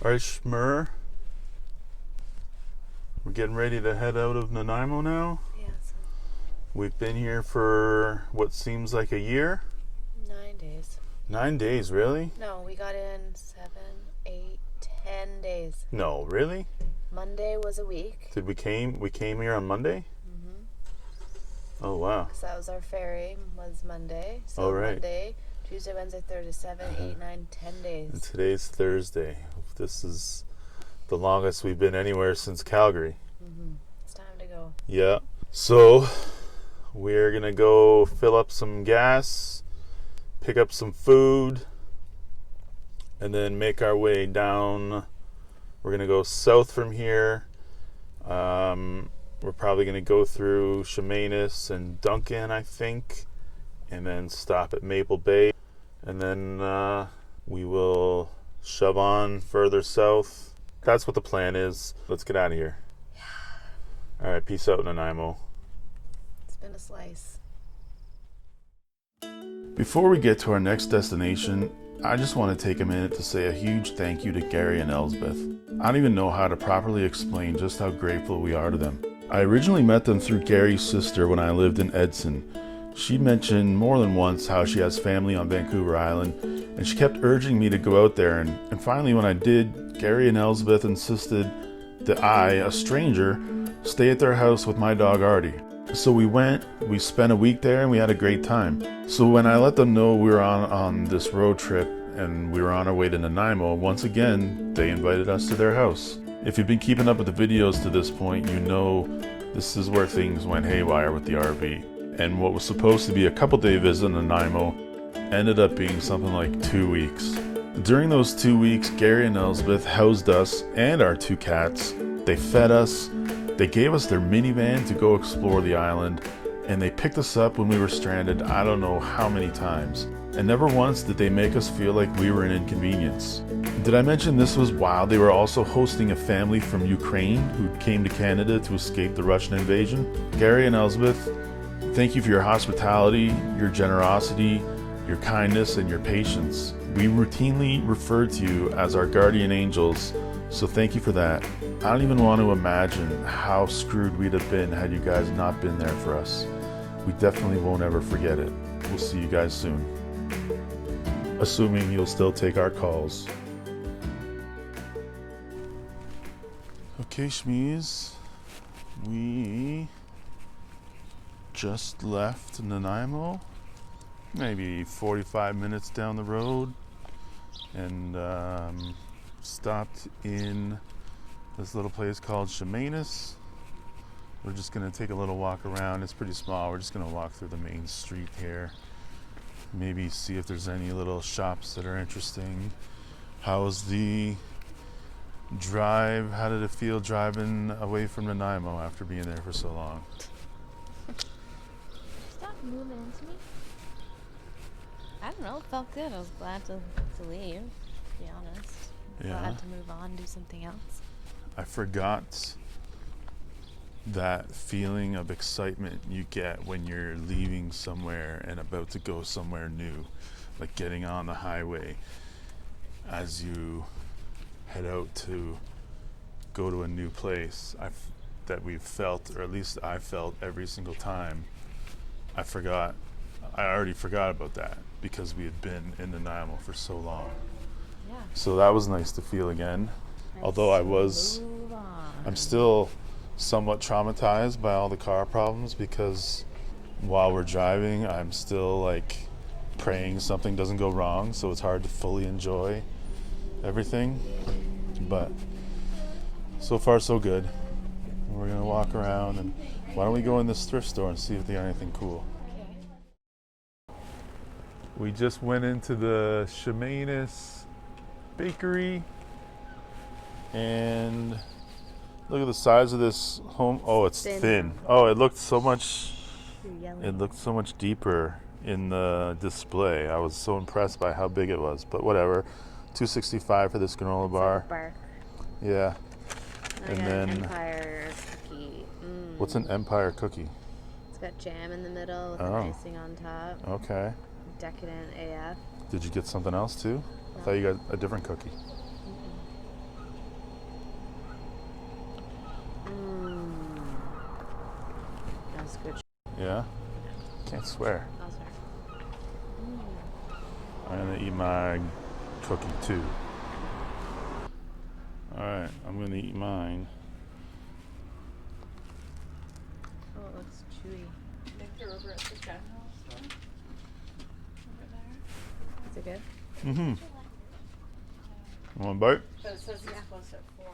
All right, Shmur. We're getting ready to head out of Nanaimo now. Yes. We've been here for what seems like a year. 9 days. 9 days, really? No, we got in 7, 8, 10 days. No, really? Monday was a week. We came here on Monday? Mm-hmm. Oh, wow. So that was our ferry, was Monday. So All right. Monday, Tuesday, Wednesday, Thursday, 7, 8, 9, 10 days. And today's Thursday. This is the longest we've been anywhere since Calgary. Mm-hmm. It's time to go. Yeah. So we're going to go fill up some gas, pick up some food, and then make our way down. We're going to go south from here. We're probably going to go through Chemainus and Duncan, I think, and then stop at Maple Bay. And then we will shove on further south. That's what the plan is. Let's get out of here. Yeah. All right, peace out, Nanaimo. It's been a slice. Before we get to our next destination, I just want to take a minute to say a huge thank you to Gary and Elsbeth. I don't even know how to properly explain just how grateful we are to them. I originally met them through Gary's sister when I lived in Edson. She mentioned more than once how she has family on Vancouver Island, and she kept urging me to go out there, and finally when I did, Gary and Elsbeth insisted that I, a stranger, stay at their house with my dog Artie. So we went, we spent a week there, and we had a great time. So when I let them know we were on this road trip and we were on our way to Nanaimo, once again, they invited us to their house. If you've been keeping up with the videos to this point, you know this is where things went haywire with the RV. And what was supposed to be a couple-day visit in Nanaimo ended up being something like 2 weeks. During those 2 weeks, Gary and Elsbeth housed us and our 2 cats. They fed us, they gave us their minivan to go explore the island, and they picked us up when we were stranded I don't know how many times. And never once did they make us feel like we were an inconvenience. Did I mention this was while they were also hosting a family from Ukraine who came to Canada to escape the Russian invasion? Gary and Elsbeth, thank you for your hospitality, your generosity, your kindness, and your patience. We routinely refer to you as our guardian angels, so thank you for that. I don't even want to imagine how screwed we'd have been had you guys not been there for us. We definitely won't ever forget it. We'll see you guys soon. Assuming you'll still take our calls. Okay, Shmeez. We just left Nanaimo, maybe 45 minutes down the road, and stopped in this little place called Chemainus. We're just gonna take a little walk around. It's pretty small. We're just gonna walk through the main street here. Maybe see if there's any little shops that are interesting. How was the drive? How did it feel driving away from Nanaimo after being there for so long? Stop moving into me. I don't know, it felt good. I was glad to leave, to be honest. Yeah. Glad to move on, do something else. I forgot that feeling of excitement you get when you're leaving somewhere and about to go somewhere new, like getting on the highway as you head out to go to a new place. That we've felt, or at least I felt every single time. I already forgot about that because we had been in Nanaimo for so long. Yeah. So that was nice to feel again. Although I'm still somewhat traumatized by all the car problems because while we're driving, I'm still like praying something doesn't go wrong, so it's hard to fully enjoy everything. But so far so good. We're gonna walk around, and why don't we go in this thrift store and see if they got anything cool. Okay. We just went into the Chemainus bakery, and look at the size of this home. Oh, it's thin. Oh, it looked so much deeper in the display. I was so impressed by how big it was, but whatever. $2.65 for this granola bar. Bark. Yeah. And then Empire cookie. What's an Empire cookie? It's got jam in the middle with an icing on top. Okay. Decadent AF. Did you get something else too? I thought you got a different cookie. swear. Oh, sorry. I'm gonna eat my cookie too. Alright, I'm gonna eat mine. Oh, it looks chewy. I think they're over at the general store. Over there. Is it good? Mm-hmm. You want a bite? But it says it's close at 4.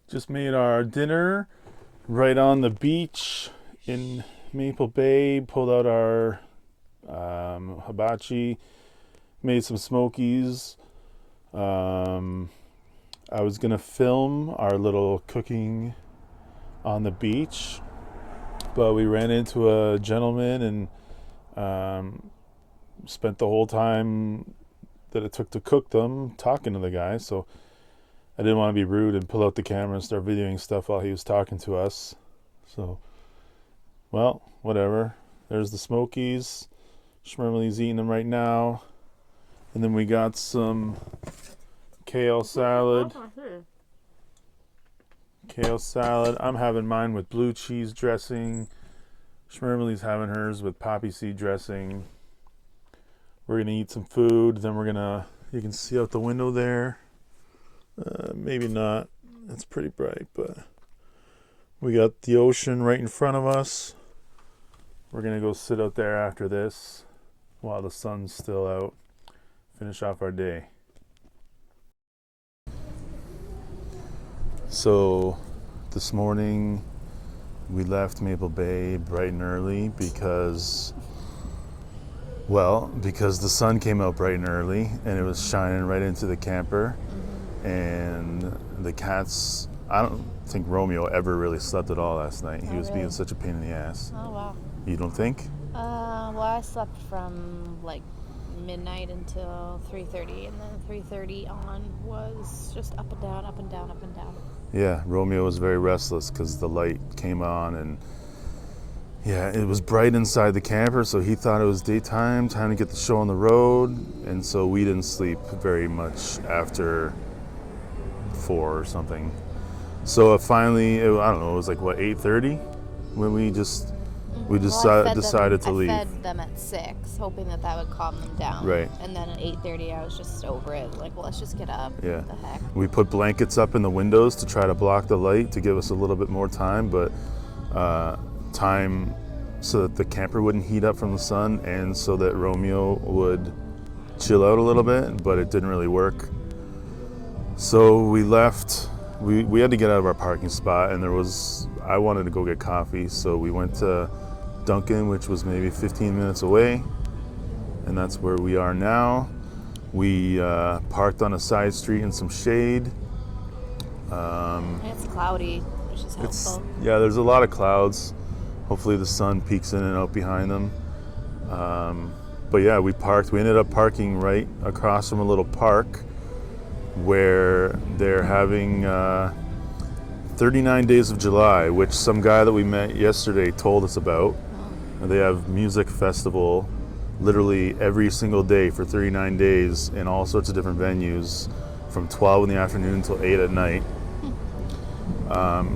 Just made our dinner right on the beach in Maple Bay. Pulled out our hibachi, made some smokies. I was gonna film our little cooking on the beach, but we ran into a gentleman and spent the whole time that it took to cook them talking to the guy. So I didn't want to be rude and pull out the camera and start videoing stuff while he was talking to us. So, well, whatever. There's the smokies. Schmermely's eating them right now. And then we got some kale salad. Kale salad. I'm having mine with blue cheese dressing. Schmermely's having hers with poppy seed dressing. We're going to eat some food. Then you can see out the window there. Maybe not. It's pretty bright, but we got the ocean right in front of us. We're going to go sit out there after this while the sun's still out. Finish off our day. So this morning we left Maple Bay bright and early because the sun came out bright and early and it was shining right into the camper. And the cats, I don't think Romeo ever really slept at all last night. He was being such a pain in the ass. Oh, wow. You don't think? Well, I slept from like midnight until 3:30, and then 3:30 on was just up and down, up and down, up and down. Yeah, Romeo was very restless because the light came on, and yeah, it was bright inside the camper, so he thought it was daytime, time to get the show on the road, and so we didn't sleep very much after 4 or something. So finally, I don't know, it was like what, 8:30 when we decided to leave. I fed them at 6, hoping that would calm them down. Right. And then at 8:30, I was just over it. Like, well, let's just get up. Yeah. What the heck? We put blankets up in the windows to try to block the light to give us a little bit more time, but time so that the camper wouldn't heat up from the sun and so that Romeo would chill out a little bit, but it didn't really work. So we left. We had to get out of our parking spot, and I wanted to go get coffee, so we went to Dunkin', which was maybe 15 minutes away, and that's where we are now. We parked on a side street in some shade. It's cloudy, which is helpful. Yeah, there's a lot of clouds. Hopefully the sun peeks in and out behind them. But yeah, we ended up parking right across from a little park where they're having 39 Days of July, which some guy that we met yesterday told us about. They have music festival literally every single day for 39 days in all sorts of different venues from 12 in the afternoon until 8 at night.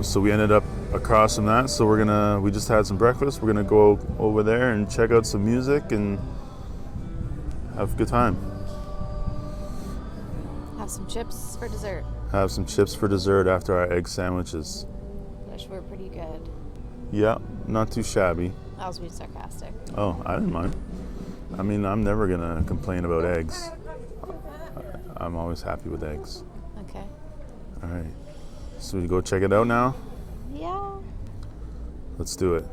So we ended up across from that, so we just had some breakfast. We're gonna go over there and check out some music and have a good time. Have some chips for dessert. Have some chips for dessert after our egg sandwiches. Which were pretty good. Yeah, not too shabby. I was being sarcastic. Oh, I didn't mind. I mean, I'm never gonna complain about eggs. I'm always happy with eggs. Okay. All right, so we go check it out now? Yeah. Let's do it.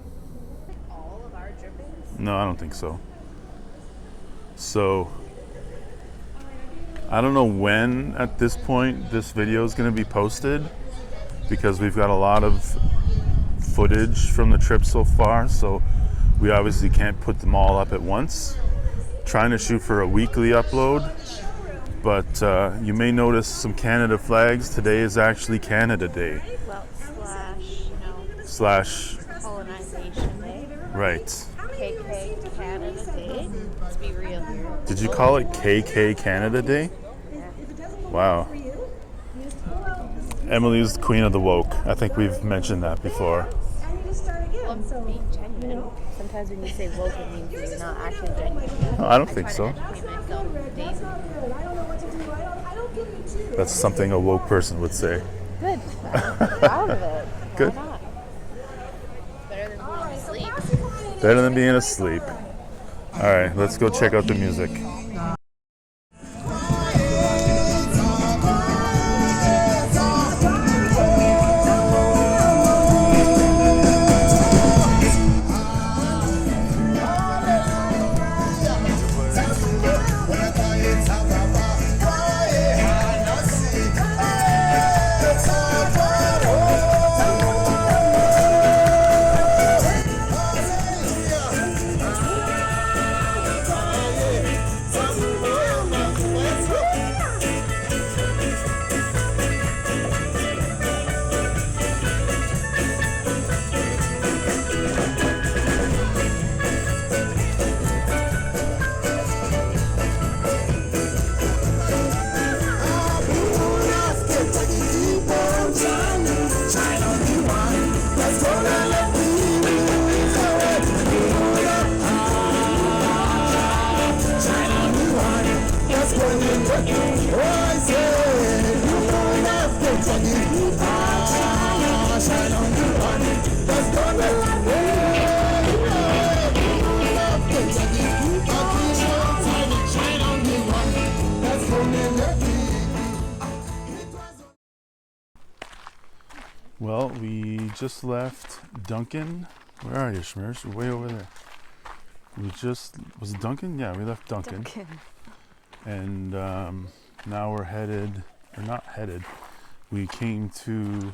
All of our drippings? No, I don't think so. So, I don't know when at this point this video is going to be posted because we've got a lot of footage from the trip so far, so we obviously can't put them all up at once. Trying to shoot for a weekly upload, but you may notice some Canada flags. Today is actually Canada Day. Well, Slash colonization day. Right. KK Canada Day. Let's be real here. Did you call it KK Canada Day? Wow. Emily's the queen of the woke. I think we've mentioned that before. Well, being genuine. Sometimes when you say woke, it means that you're not actually genuine. No, I don't think so. Educate myself daily. That's something a woke person would say. Good. I'm proud of it. Good. Why not? Better than being asleep. Better than being asleep. All right, let's go check out the music. Well, we just left Dunkin'. Where are you, Schmers? We're way over there. Was it Dunkin'? Yeah, we left Dunkin'. And now we're headed, or not headed, we came to...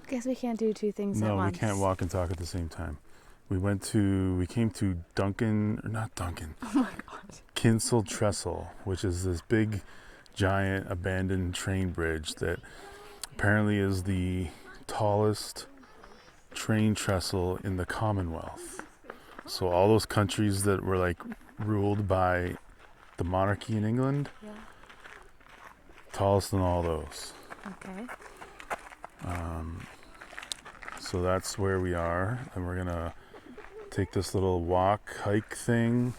Guess we can't do two things at once. No, we can't walk and talk at the same time. We came to Duncan, or not Duncan, Oh my god. Kinsel Trestle, which is this big, giant, abandoned train bridge that apparently is the tallest train trestle in the Commonwealth. So all those countries that were like ruled by the monarchy in England, Yeah. tallest than all those. Okay. So that's where we are, and we're gonna take this little hike thing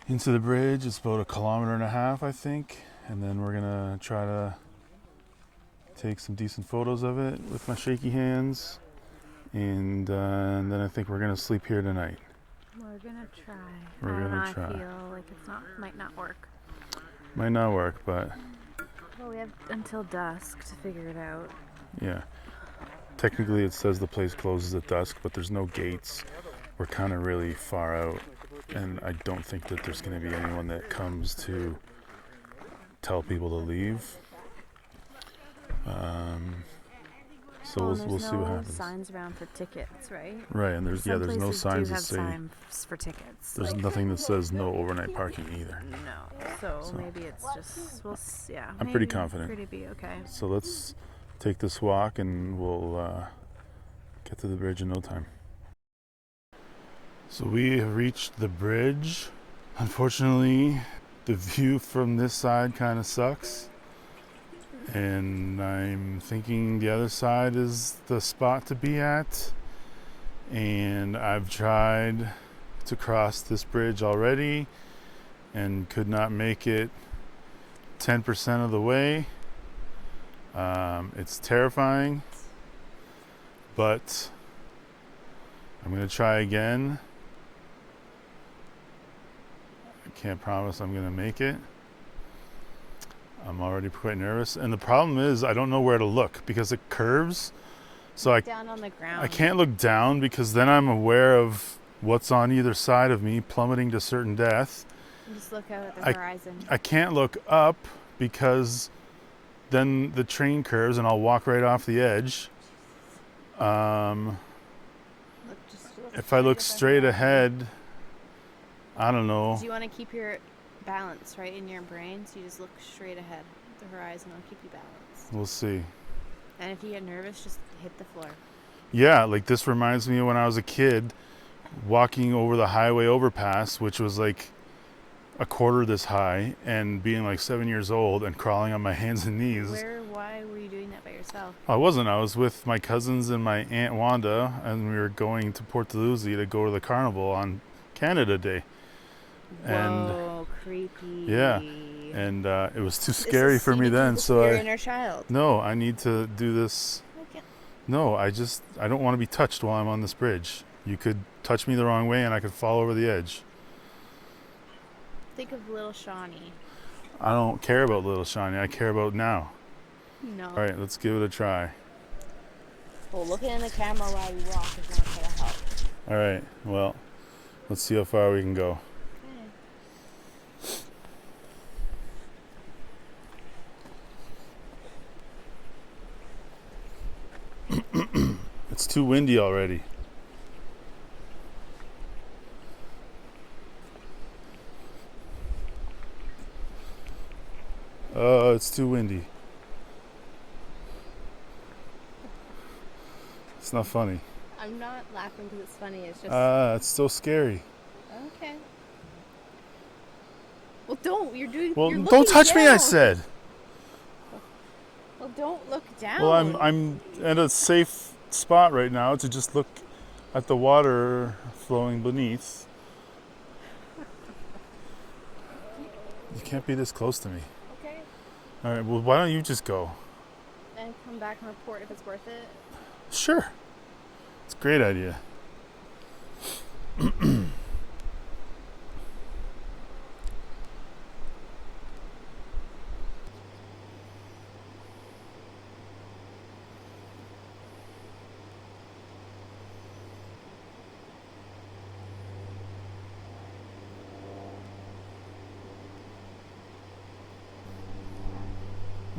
into the bridge. It's about 1.5 kilometers, I think, and then we're gonna try to take some decent photos of it with my shaky hands, and then I think we're gonna sleep here tonight. We're gonna try. We're gonna I try. feel like might not work. Might not work, but Well, we have until dusk to figure it out. yeah. Technically, it says the place closes at dusk, but there's no gates. We're kind of really far out, and I don't think that there's going to be anyone that comes to tell people to leave. So we'll see what happens. Signs around for tickets, right? Right, and there's no signs that say. Signs for tickets. There's nothing that says no overnight parking either. No, so maybe it's just I'm pretty confident. Pretty be okay. So let's take this walk, and we'll get to the bridge in no time. So we have reached the bridge. Unfortunately, the view from this side kind of sucks, and I'm thinking the other side is the spot to be at. And I've tried to cross this bridge already and could not make it 10% of the way. It's terrifying, but I'm going to try again. I can't promise I'm going to make it. I'm already quite nervous, and the problem is I don't know where to look because it curves. So Down on the ground. I can't look down because then I'm aware of what's on either side of me plummeting to certain death. And just look out at the horizon. I can't look up because then the train curves and I'll walk right off the edge. If I look straight ahead, I don't know. Do you want to keep your balance right in your brain? So you just look straight ahead. The horizon will keep you balanced. We'll see. And if you get nervous, just hit the floor. Yeah, like this reminds me of when I was a kid walking over the highway overpass, which was like a quarter this high, and being like 7 years old and crawling on my hands and knees. Why were you doing that by yourself? I wasn't. I was with my cousins and my Aunt Wanda, and we were going to Port Dalhousie to go to the carnival on Canada Day. Whoa, creepy. Yeah, and it was too scary for me then. So your inner child. No, I need to do this. Okay. No, I don't want to be touched while I'm on this bridge. You could touch me the wrong way and I could fall over the edge. Think of little Shawnee. I don't care about little Shawnee. I care about now. No. All right, let's give it a try. Well, looking in the camera while you walk is not going to help. All right, well, let's see how far we can go. It's too windy already. Oh, it's too windy. It's not funny. I'm not laughing because it's funny. It's just... It's so scary. Okay. Well, don't. You're doing... Well, you're don't touch down. me, I said. Well, don't look down. Well, I'm at a safe spot right now to just look at the water flowing beneath. You can't be this close to me. Okay. All right, well, why don't you just go? And come back and report if it's worth it. Sure. It's a great idea.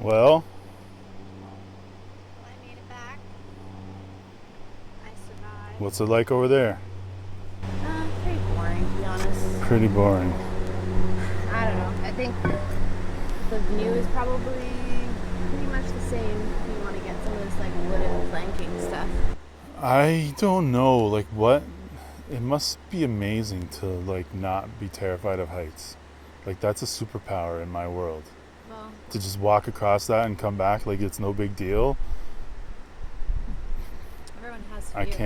Well, I made it back. I survived. What's it like over there? Pretty boring, to be honest. Pretty boring. I don't know. I think the view is probably pretty much the same if you want to get some of this like wooden planking stuff. I don't know, like what? It must be amazing to like not be terrified of heights. Like that's a superpower in my world. Well, To just walk across that and come back like it's no big deal. everyone has I fears.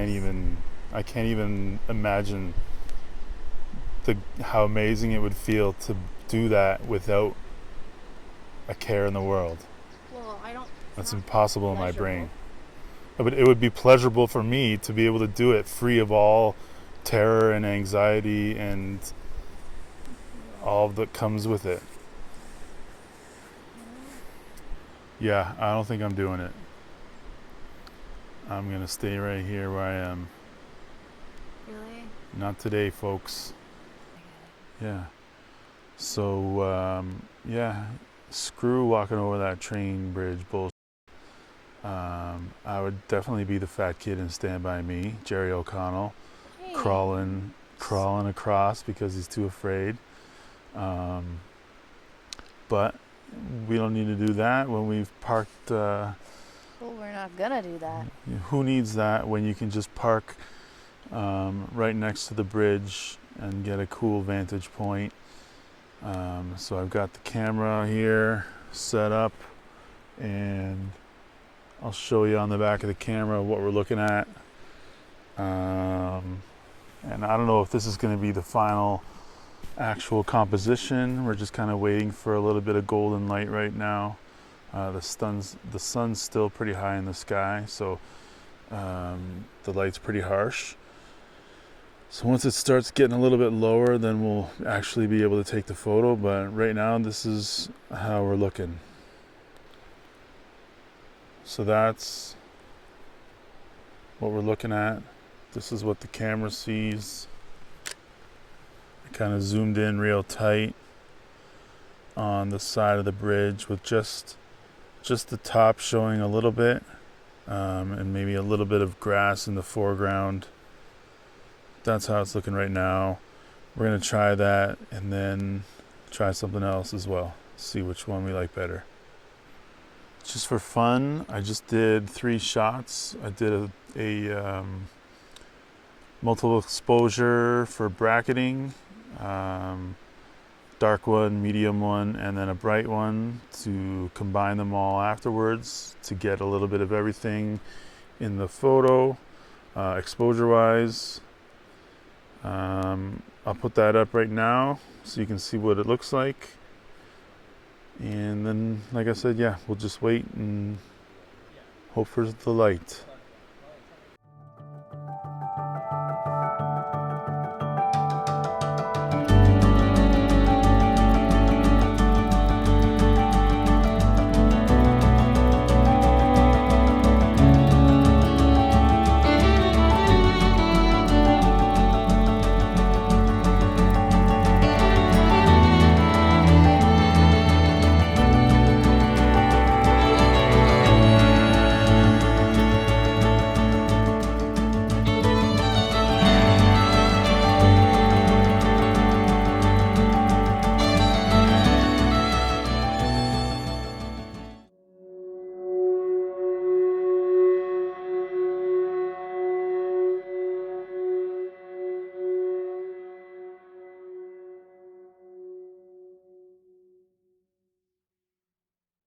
can't even imagine how amazing it would feel to do that without a care in the world. Well, I don't. That's not impossible in my pleasurable. brain. But it would be pleasurable for me to be able to do it free of all terror and anxiety and all that comes with it. Yeah, I don't think I'm doing it. I'm gonna stay right here where I am. Really? Not today, folks. Yeah. So, yeah, screw walking over that train bridge bullshit. I would definitely be the fat kid in Stand By Me, Jerry O'Connell, Hey. crawling across because he's too afraid. But we don't need to do that when we've parked. Well, we're not gonna do that. Who needs that when you can just park right next to the bridge and get a cool vantage point? So I've got the camera here set up, and I'll show you on the back of the camera what we're looking at. And I don't know if this is going to be the final actual composition. We're just kind of waiting for a little bit of golden light right now. The sun's still pretty high in the sky, so the light's pretty harsh. So once it starts getting a little bit lower, then we'll actually be able to take the photo. But right now, this is how we're looking. So that's what we're looking at. This is what the camera sees. I kind of zoomed in real tight on the side of the bridge with just the top showing a little bit, and maybe a little bit of grass in the foreground. That's how it's looking right now. We're going to try that and then try something else as well. See which one we like better. Just for fun, I just did 3 shots. I did a multiple exposure for bracketing, dark one, medium one, and then a bright one to combine them all afterwards to get a little bit of everything in the photo, exposure wise. I'll put that up right now so you can see what it looks like. And then, like I said, yeah, we'll just wait and hope for the light.